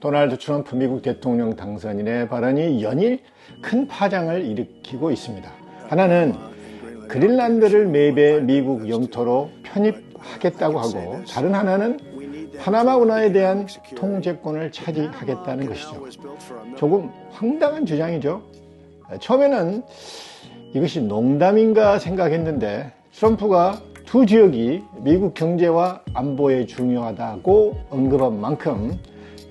도널드 트럼프 미국 대통령 당선인의 발언이 연일 큰 파장을 일으키고 있습니다. 하나는 그린란드를 매입해 미국 영토로 편입하겠다고 하고, 다른 하나는 파나마 운하에 대한 통제권을 차지하겠다는 것이죠. 조금 황당한 주장이죠. 처음에는 이것이 농담인가 생각했는데, 트럼프가 두 지역이 미국 경제와 안보에 중요하다고 언급한 만큼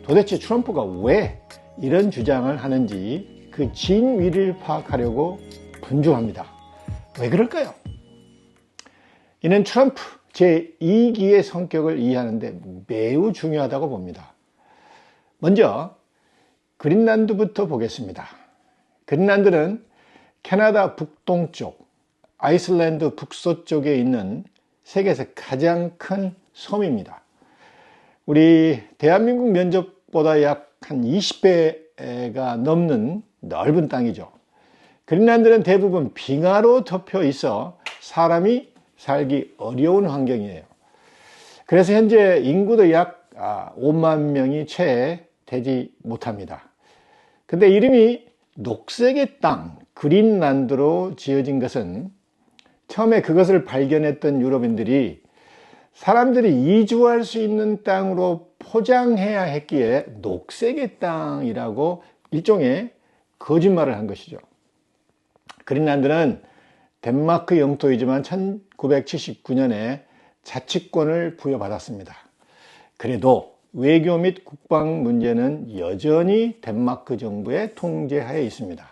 도대체 트럼프가 왜 이런 주장을 하는지 그 진위를 파악하려고 분주합니다. 왜 그럴까요? 이는 트럼프 제2기의 성격을 이해하는 데 매우 중요하다고 봅니다. 먼저 그린란드부터 보겠습니다. 그린란드는 캐나다 북동쪽, 아이슬란드 북서쪽에 있는 세계에서 가장 큰 섬입니다. 우리 대한민국 면적보다 약 한 20배가 넘는 넓은 땅이죠. 그린란드는 대부분 빙하로 덮여 있어 사람이 살기 어려운 환경이에요. 그래서 현재 인구도 약 5만 명이 채 되지 못합니다. 근데 이름이 녹색의 땅, 그린란드로 지어진 것은 처음에 그것을 발견했던 유럽인들이 사람들이 이주할 수 있는 땅으로 포장해야 했기에 녹색의 땅이라고 일종의 거짓말을 한 것이죠. 그린란드는 덴마크 영토이지만 1979년에 자치권을 부여받았습니다. 그래도 외교 및 국방 문제는 여전히 덴마크 정부의 통제하에 있습니다.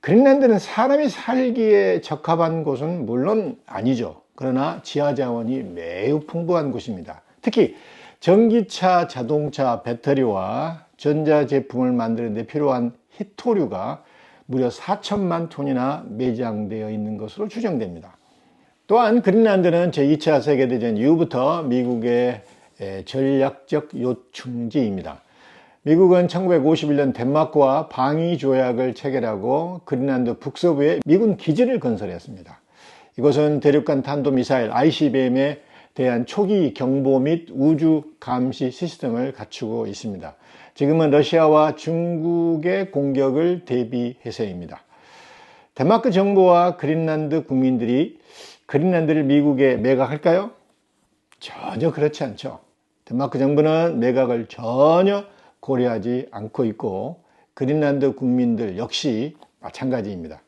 그린란드는 사람이 살기에 적합한 곳은 물론 아니죠. 그러나 지하 자원이 매우 풍부한 곳입니다. 특히 전기차, 자동차, 배터리와 전자제품을 만드는 데 필요한 히토류가 무려 4천만 톤이나 매장되어 있는 것으로 추정됩니다. 또한 그린란드는 제2차 세계대전 이후부터 미국의 전략적 요충지입니다. 미국은 1951년 덴마크와 방위조약을 체결하고 그린란드 북서부에 미군 기지를 건설했습니다. 이곳은 대륙간 탄도미사일 ICBM에 대한 초기 경보 및 우주 감시 시스템을 갖추고 있습니다. 지금은 러시아와 중국의 공격을 대비해서입니다. 덴마크 정부와 그린란드 국민들이 그린란드를 미국에 매각할까요? 전혀 그렇지 않죠. 덴마크 정부는 매각을 전혀 고려하지 않고 있고 그린란드 국민들 역시 마찬가지입니다.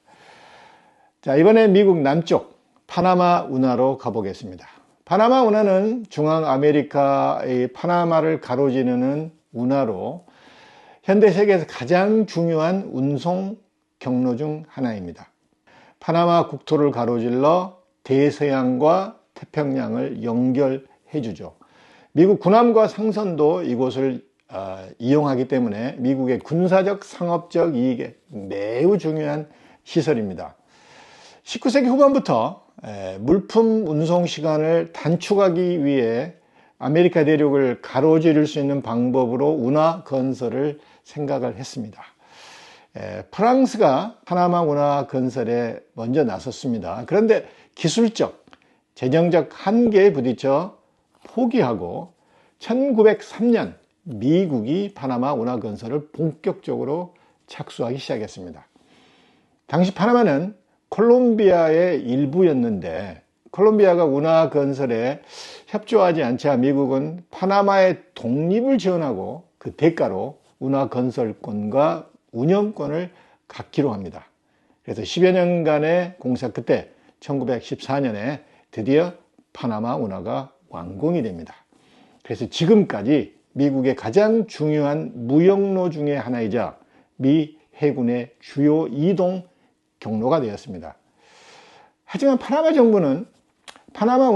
자, 이번에 미국 남쪽 파나마 운하로 가보겠습니다. 파나마 운하는 중앙아메리카의 파나마를 가로지르는 운하로 현대 세계에서 가장 중요한 운송 경로 중 하나입니다. 파나마 국토를 가로질러 대서양과 태평양을 연결해 주죠. 미국 군함과 상선도 이곳을 이용하기 때문에 미국의 군사적, 상업적 이익에 매우 중요한 시설입니다. 19세기 후반부터 물품 운송 시간을 단축하기 위해 아메리카 대륙을 가로지를 수 있는 방법으로 운하 건설을 생각을 했습니다. 프랑스가 파나마 운하 건설에 먼저 나섰습니다. 그런데 기술적, 재정적 한계에 부딪혀 포기하고 1903년 미국이 파나마 운하 건설을 본격적으로 착수하기 시작했습니다. 당시 파나마는 콜롬비아의 일부였는데 콜롬비아가 운하 건설에 협조하지 않자 미국은 파나마의 독립을 지원하고 그 대가로 운하 건설권과 운영권을 갖기로 합니다. 그래서 10여 년간의 공사 끝에 1914년에 드디어 파나마 운하가 완공이 됩니다. 그래서 지금까지 미국의 가장 중요한 무역로 중에 하나이자 미 해군의 주요 이동 경로가 되었습니다. 하지만 파나마 정부는 파나마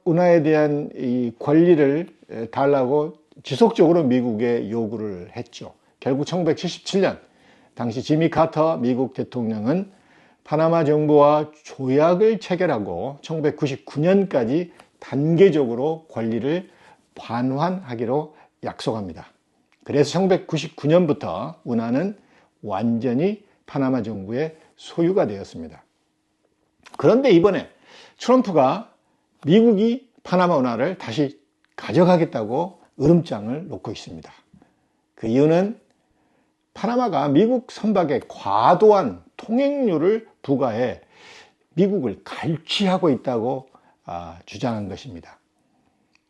운하에 대한 이 권리를 달라고 지속적으로 미국에 요구를 했죠. 결국 1977년 당시 지미 카터 미국 대통령은 파나마 정부와 조약을 체결하고 1999년까지 단계적으로 권리를 반환하기로 약속합니다. 그래서 1999년부터 운하는 완전히 파나마 정부의 소유가 되었습니다. 그런데 이번에 트럼프가 미국이 파나마 운하를 다시 가져가겠다고 으름장을 놓고 있습니다. 그 이유는 파나마가 미국 선박에 과도한 통행료를 부과해 미국을 갈취하고 있다고 주장한 것입니다.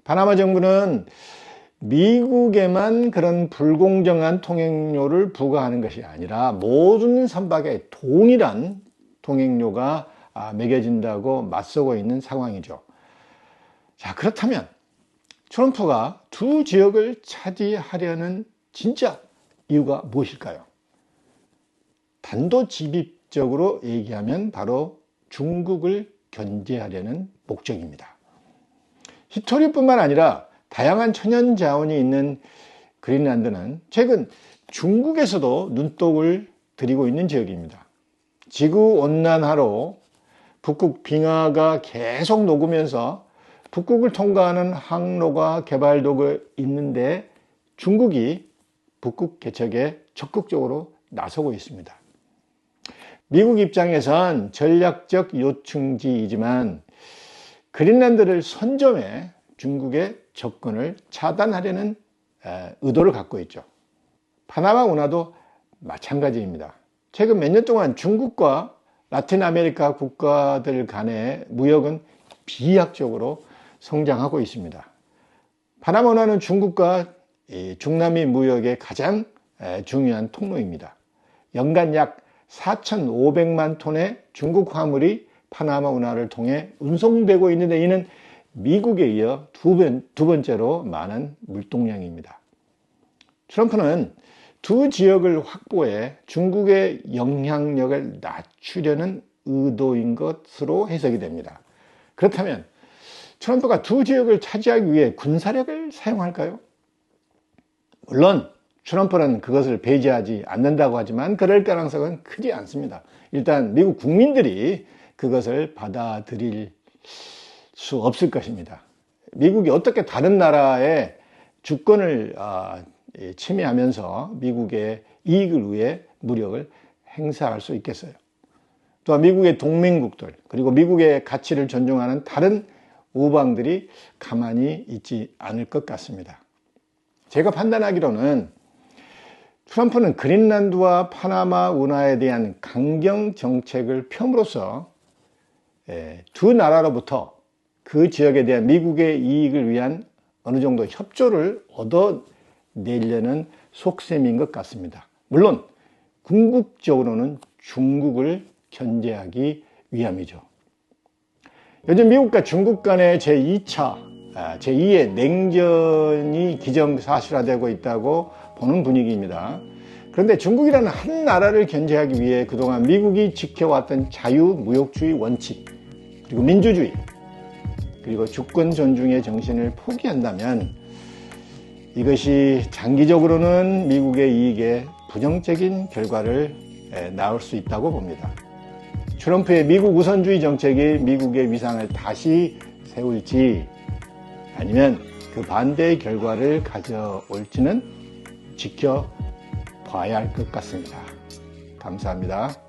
파나마 정부는 미국에만 그런 불공정한 통행료를 부과하는 것이 아니라 모든 선박에 동일한 통행료가 매겨진다고 맞서고 있는 상황이죠. 자, 그렇다면 트럼프가 두 지역을 차지하려는 진짜 이유가 무엇일까요? 단도직입적으로 얘기하면 바로 중국을 견제하려는 목적입니다. 히토리뿐만 아니라 다양한 천연 자원이 있는 그린란드는 최근 중국에서도 눈독을 들이고 있는 지역입니다. 지구 온난화로 북극 빙하가 계속 녹으면서 북극을 통과하는 항로가 개발되고 있는데 중국이 북극 개척에 적극적으로 나서고 있습니다. 미국 입장에선 전략적 요충지이지만 그린란드를 선점해 중국의 접근을 차단하려는 의도를 갖고 있죠. 파나마 운하도 마찬가지입니다. 최근 몇 년 동안 중국과 라틴 아메리카 국가들 간의 무역은 비약적으로 성장하고 있습니다. 파나마 운하는 중국과 중남미 무역의 가장 중요한 통로입니다. 연간 약 4,500만 톤의 중국 화물이 파나마 운하를 통해 운송되고 있는데 이는 미국에 이어 두 번째로 많은 물동량입니다. 트럼프는 두 지역을 확보해 중국의 영향력을 낮추려는 의도인 것으로 해석이 됩니다. 그렇다면 트럼프가 두 지역을 차지하기 위해 군사력을 사용할까요? 물론 트럼프는 그것을 배제하지 않는다고 하지만 그럴 가능성은 크지 않습니다. 일단 미국 국민들이 그것을 받아들일 수 없을 것입니다. 미국이 어떻게 다른 나라의 주권을 침해하면서 미국의 이익을 위해 무력을 행사할 수 있겠어요. 또한 미국의 동맹국들 그리고 미국의 가치를 존중하는 다른 우방들이 가만히 있지 않을 것 같습니다. 제가 판단하기로는 트럼프는 그린란드와 파나마 운하에 대한 강경 정책을 펴므로써 두 나라로부터 그 지역에 대한 미국의 이익을 위한 어느 정도 협조를 얻어내려는 속셈인 것 같습니다. 물론 궁극적으로는 중국을 견제하기 위함이죠. 요즘 미국과 중국 간의 제2의 냉전이 기정사실화되고 있다고 보는 분위기입니다. 그런데 중국이라는 한 나라를 견제하기 위해 그동안 미국이 지켜왔던 자유무역주의 원칙, 그리고 민주주의, 그리고 주권 존중의 정신을 포기한다면 이것이 장기적으로는 미국의 이익에 부정적인 결과를 낳을 수 있다고 봅니다. 트럼프의 미국 우선주의 정책이 미국의 위상을 다시 세울지 아니면 그 반대의 결과를 가져올지는 지켜봐야 할 것 같습니다. 감사합니다.